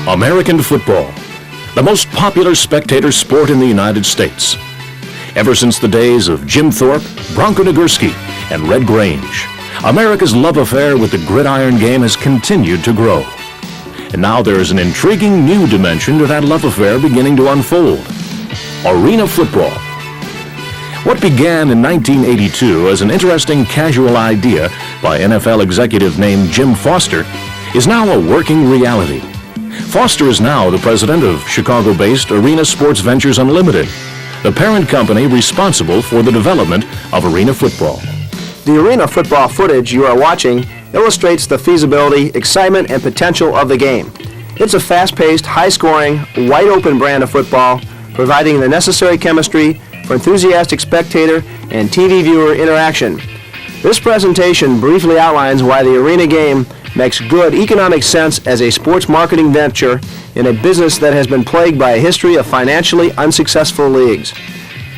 American football, the most popular spectator sport in the United States. Ever since the days of Jim Thorpe, Bronco Nagurski, and Red Grange, America's love affair with the gridiron game has continued to grow. And now there is an intriguing new dimension to that love affair beginning to unfold: arena football. What began in 1982 as an interesting casual idea by NFL executive named Jim Foster is now a working reality. Foster is now the president of Chicago-based Arena Sports Ventures Unlimited, the parent company responsible for the development of arena football. The arena football footage you are watching illustrates the feasibility, excitement, and potential of the game. It's a fast-paced, high-scoring, wide-open brand of football, providing the necessary chemistry for enthusiastic spectator and TV viewer interaction. This presentation briefly outlines why the arena game makes good economic sense as a sports marketing venture in a business that has been plagued by a history of financially unsuccessful leagues.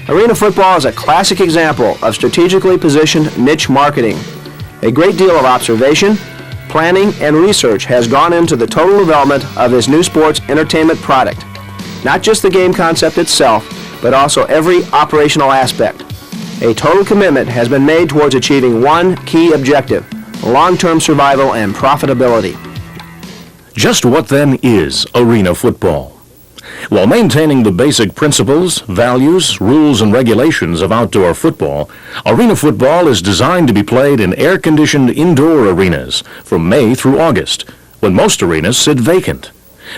Arena football is a classic example of strategically positioned niche marketing. A great deal of observation, planning, and research has gone into the total development of this new sports entertainment product. Not just the game concept itself, but also every operational aspect. A total commitment has been made towards achieving one key objective: long-term survival and profitability. Just what then is arena football? While maintaining the basic principles, values, rules, and regulations of outdoor football, arena football is designed to be played in air-conditioned indoor arenas from May through August, when most arenas sit vacant.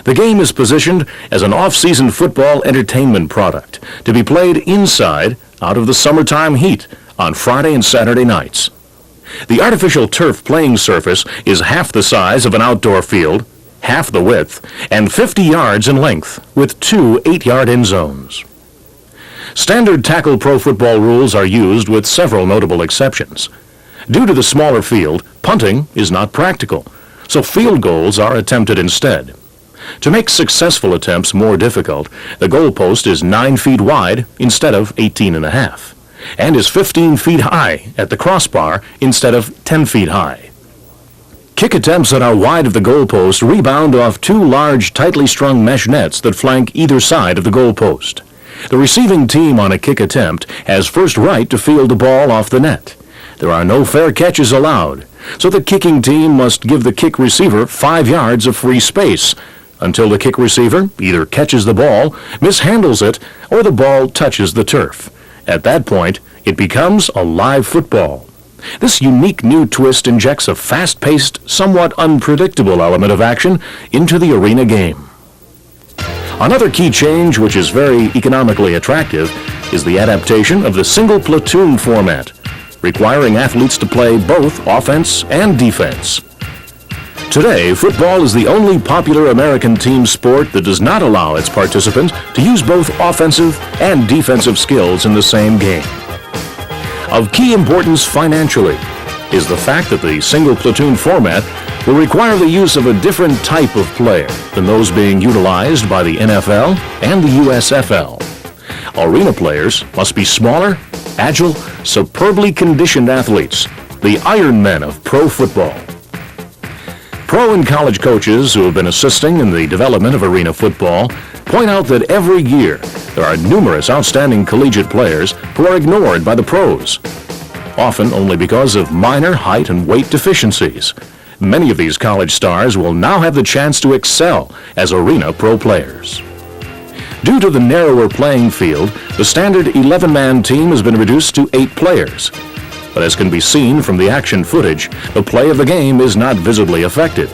The game is positioned as an off-season football entertainment product to be played inside out of the summertime heat on Friday and Saturday nights. The artificial turf playing surface is half the size of an outdoor field, half the width, and 50 yards in length, with 2 8-yard end zones. Standard tackle pro football rules are used with several notable exceptions. Due to the smaller field, punting is not practical, so field goals are attempted instead. To make successful attempts more difficult, the goalpost is 9 feet wide instead of 18.5. and is 15 feet high at the crossbar instead of 10 feet high. Kick attempts that are wide of the goalpost rebound off 2 large, tightly strung mesh nets that flank either side of the goalpost. The receiving team on a kick attempt has first right to field the ball off the net. There are no fair catches allowed, so the kicking team must give the kick receiver 5 yards of free space until the kick receiver either catches the ball, mishandles it, or the ball touches the turf. At that point, it becomes a live football. This unique new twist injects a fast-paced, somewhat unpredictable element of action into the arena game. Another key change, which is very economically attractive, is the adaptation of the single platoon format, requiring athletes to play both offense and defense. Today, football is the only popular American team sport that does not allow its participants to use both offensive and defensive skills in the same game. Of key importance financially is the fact that the single platoon format will require the use of a different type of player than those being utilized by the NFL and the USFL. Arena players must be smaller, agile, superbly conditioned athletes, the Iron Men of pro football. Pro and college coaches who have been assisting in the development of arena football point out that every year there are numerous outstanding collegiate players who are ignored by the pros, often only because of minor height and weight deficiencies. Many of these college stars will now have the chance to excel as arena pro players. Due to the narrower playing field, the standard 11-man team has been reduced to 8 players. But as can be seen from the action footage, the play of the game is not visibly affected.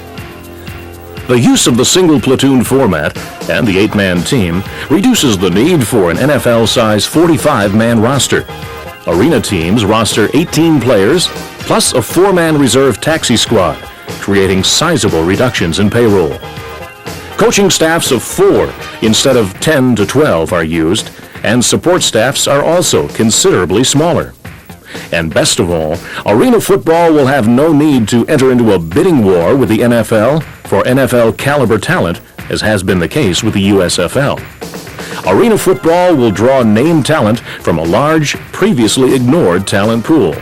The use of the single platoon format and the 8-man team reduces the need for an NFL-size 45-man roster. Arena teams roster 18 players plus a 4-man reserve taxi squad, creating sizable reductions in payroll. Coaching staffs of 4 instead of 10 to 12 are used, and support staffs are also considerably smaller. And best of all, arena football will have no need to enter into a bidding war with the NFL for NFL caliber talent, as has been the case with the USFL. Arena football will draw name talent from a large, previously ignored talent pool.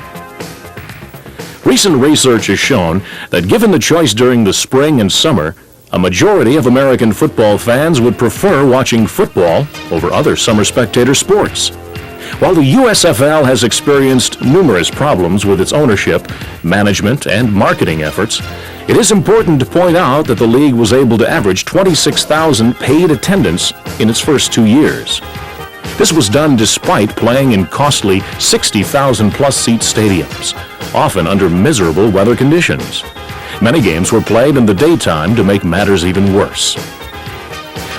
Recent research has shown that given the choice during the spring and summer, a majority of American football fans would prefer watching football over other summer spectator sports. While the USFL has experienced numerous problems with its ownership, management, and marketing efforts, it is important to point out that the league was able to average 26,000 paid attendance in its first 2 years. This was done despite playing in costly 60,000-plus seat stadiums, often under miserable weather conditions. Many games were played in the daytime to make matters even worse.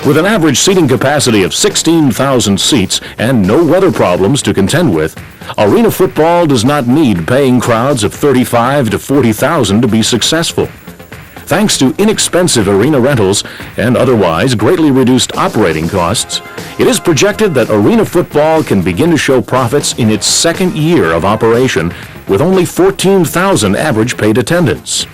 With an average seating capacity of 16,000 seats and no weather problems to contend with, arena football does not need paying crowds of 35 to 40,000 to be successful. Thanks to inexpensive arena rentals and otherwise greatly reduced operating costs, it is projected that arena football can begin to show profits in its second year of operation with only 14,000 average paid attendance.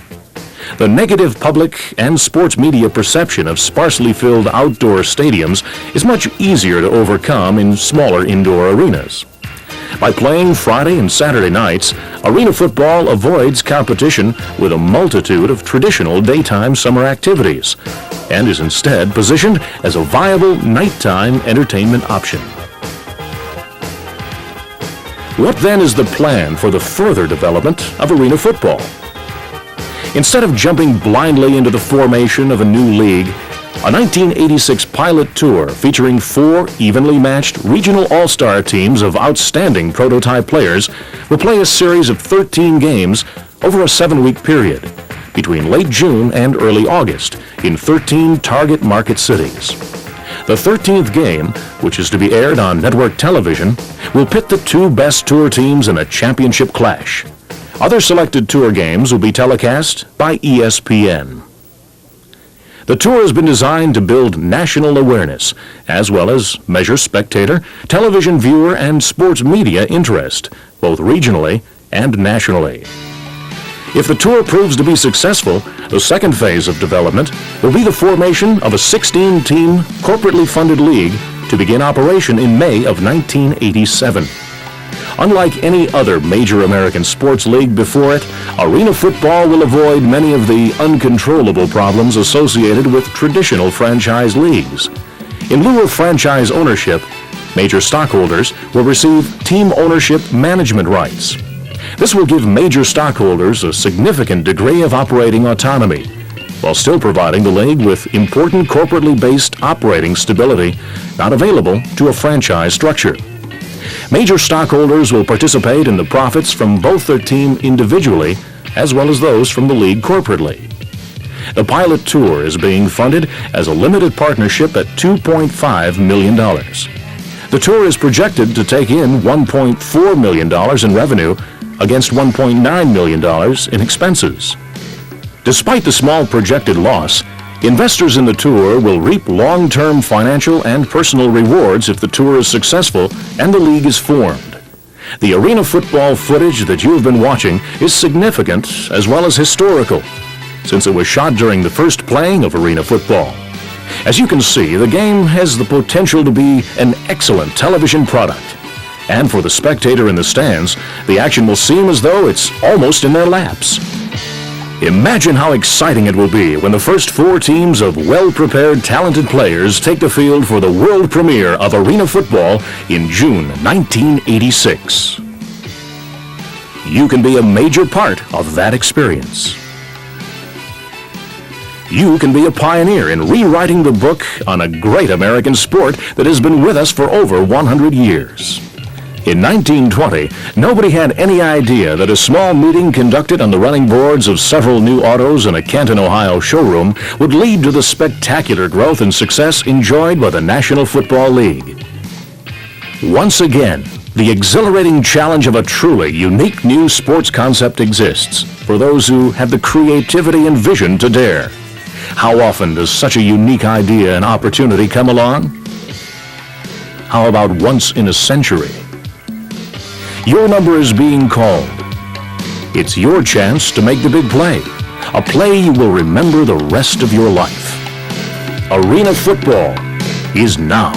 The negative public and sports media perception of sparsely filled outdoor stadiums is much easier to overcome in smaller indoor arenas. By playing Friday and Saturday nights, arena football avoids competition with a multitude of traditional daytime summer activities and is instead positioned as a viable nighttime entertainment option. What then is the plan for the further development of arena football? Instead of jumping blindly into the formation of a new league, a 1986 pilot tour featuring 4 evenly matched regional all-star teams of outstanding prototype players will play a series of 13 games over a 7-week period between late June and early August in 13 target market cities. The 13th game, which is to be aired on network television, will pit the 2 best tour teams in a championship clash. Other selected tour games will be telecast by ESPN. The tour has been designed to build national awareness, as well as measure spectator, television viewer, and sports media interest, both regionally and nationally. If the tour proves to be successful, the second phase of development will be the formation of a 16-team, corporately funded league to begin operation in May of 1987. Unlike any other major American sports league before it, arena football will avoid many of the uncontrollable problems associated with traditional franchise leagues. In lieu of franchise ownership, major stockholders will receive team ownership management rights. This will give major stockholders a significant degree of operating autonomy, while still providing the league with important corporately based operating stability not available to a franchise structure. Major stockholders will participate in the profits from both their team individually as well as those from the league corporately. The pilot tour is being funded as a limited partnership at $2.5 million. The tour is projected to take in $1.4 million in revenue against $1.9 million in expenses. Despite the small projected loss, investors in the tour will reap long-term financial and personal rewards if the tour is successful and the league is formed. The arena football footage that you have been watching is significant as well as historical, since it was shot during the first playing of arena football. As you can see, the game has the potential to be an excellent television product. And for the spectator in the stands, the action will seem as though it's almost in their laps. Imagine how exciting it will be when the first 4 teams of well-prepared, talented players take the field for the world premiere of arena football in June 1986. You can be a major part of that experience. You can be a pioneer in rewriting the book on a great American sport that has been with us for over 100 years. In 1920, nobody had any idea that a small meeting conducted on the running boards of several new autos in a Canton, Ohio showroom would lead to the spectacular growth and success enjoyed by the National Football League. Once again, the exhilarating challenge of a truly unique new sports concept exists for those who have the creativity and vision to dare. How often does such a unique idea and opportunity come along? How about once in a century? Your number is being called. It's your chance to make the big play, a play you will remember the rest of your life. Arena football is now.